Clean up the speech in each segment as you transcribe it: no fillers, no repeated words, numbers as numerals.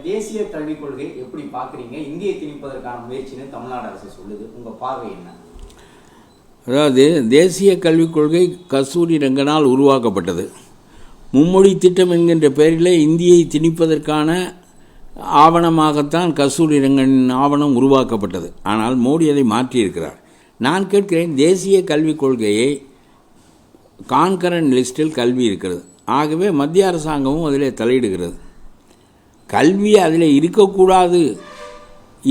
தேசிய கல்விக் கொள்கை எப்படி பார்க்குறீங்க? இந்தியை திணிப்பதற்கான முயற்சின்னு தமிழ்நாடு அரசு சொல்லுது, உங்கள் பார்வை என்ன? அதாவது தேசிய கல்விக் கொள்கை கஸ்தூரி ரங்கனால் உருவாக்கப்பட்டது. மும்மொழி திட்டம் என்கின்ற பெயரில் இந்தியை திணிப்பதற்கான ஆவணமாகத்தான் கஸ்தூரி ரங்கனின் ஆவணம் உருவாக்கப்பட்டது. ஆனால் மோடி அதை மாற்றியிருக்கிறார். நான் கேட்கிறேன், தேசிய கல்விக் கொள்கையை கான்கரண்ட் லிஸ்டில் கல்வி இருக்கிறது. ஆகவே மத்திய அரசாங்கமும் அதில் தலையிடுகிறது. கல்வி அதில் இருக்கக்கூடாது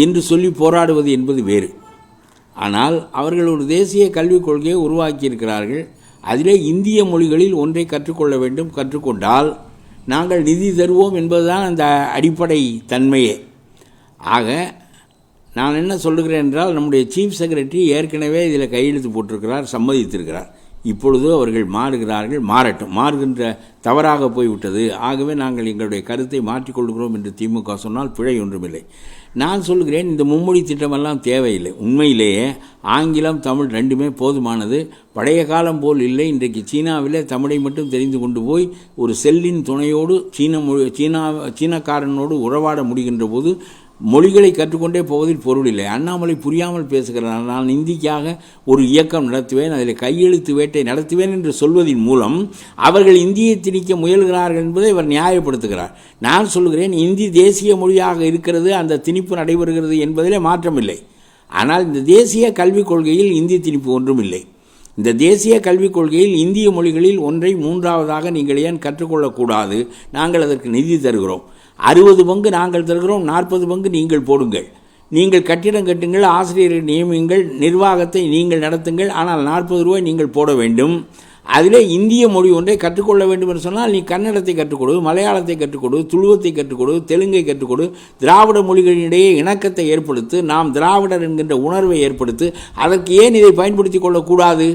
என்று சொல்லி போராடுவது என்பது வேறு. ஆனால் அவர்கள் ஒரு தேசிய கல்விக் கொள்கையை உருவாக்கியிருக்கிறார்கள். அதிலே இந்திய மொழிகளில் ஒன்றை கற்றுக்கொள்ள வேண்டும். கற்றுக்கொண்டால் நாங்கள் நிதி தருவோம் என்பதுதான் அந்த அடிப்படை தன்மையே. ஆக நான் என்ன சொல்லுகிறேன் என்றால், நம்முடைய சீஃப் செக்ரட்டரி ஏற்கனவே இதில் கையெழுத்து போட்டிருக்கிறார், சம்மதித்திருக்கிறார். இப்பொழுது அவர்கள் மாறுகிறார்கள், மாறட்டும். மாறுகின்ற தவறாக போய்விட்டது. ஆகவே நாங்கள் எங்களுடைய கருத்தை மாற்றிக்கொள்கிறோம் என்று திமுக சொன்னால் பிழை ஒன்றுமில்லை. நான் சொல்கிறேன், இந்த மும்மொழி திட்டமெல்லாம் தேவையில்லை. உண்மையிலேயே ஆங்கிலம் தமிழ் ரெண்டுமே போதுமானது. பழைய காலம் போல் இல்லை. இன்றைக்கு சீனாவிலே தமிழை மட்டும் தெரிந்து கொண்டு போய் ஒரு செல்லின் துணையோடு சீனக்காரனோடு உறவாட முடிகின்ற போது மொழிகளை கற்றுக்கொண்டே போவதில் பொருள் இல்லை. அண்ணாமலை புரியாமல் பேசுகிறார். நான் இந்திக்காக ஒரு இயக்கம் நடத்துவேன், அதில் கையெழுத்து வேட்டை நடத்துவேன் என்று சொல்வதன் மூலம் அவர்கள் இந்தியை திணிக்க முயல்கிறார்கள் என்பதை அவர் நியாயப்படுத்துகிறார். நான் சொல்கிறேன், இந்தி தேசிய மொழியாக இருக்கிறது, அந்த திணிப்பு நடைபெறுகிறது என்பதிலே மாற்றமில்லை. ஆனால் இந்த தேசிய கல்விக் கொள்கையில் இந்தி திணிப்பு ஒன்றும் இல்லை. இந்த தேசிய கல்விக் கொள்கையில் இந்திய மொழிகளில் ஒன்றை மூன்றாவதாக நீங்கள் ஏன் கற்றுக்கொள்ளக்கூடாது? நாங்கள் அதற்கு நிதி தருகிறோம். 60 பங்கு நாங்கள் தருகிறோம், 40 பங்கு நீங்கள் போடுங்கள். நீங்கள் கட்டிடம் கட்டுங்கள், ஆசிரியரை நியமியுங்கள், நிர்வாகத்தை நீங்கள் நடத்துங்கள். ஆனால் 40 ரூபாய் நீங்கள் போட வேண்டும். அதிலே இந்திய மொழி ஒன்றை கற்றுக்கொள்ள வேண்டும் என்று சொன்னால் நீ கன்னடத்தை கற்றுக்கொடு, மலையாளத்தை கற்றுக்கொடு, துளுவத்தை கற்றுக்கொடு, தெலுங்கை கற்றுக்கொடு. திராவிட மொழிகளிடையே இணக்கத்தை ஏற்படுத்து, நாம் திராவிடர் என்கின்ற உணர்வை ஏற்படுத்து. அதற்கு ஏன் இதை பயன்படுத்தி கொள்ளக்கூடாது?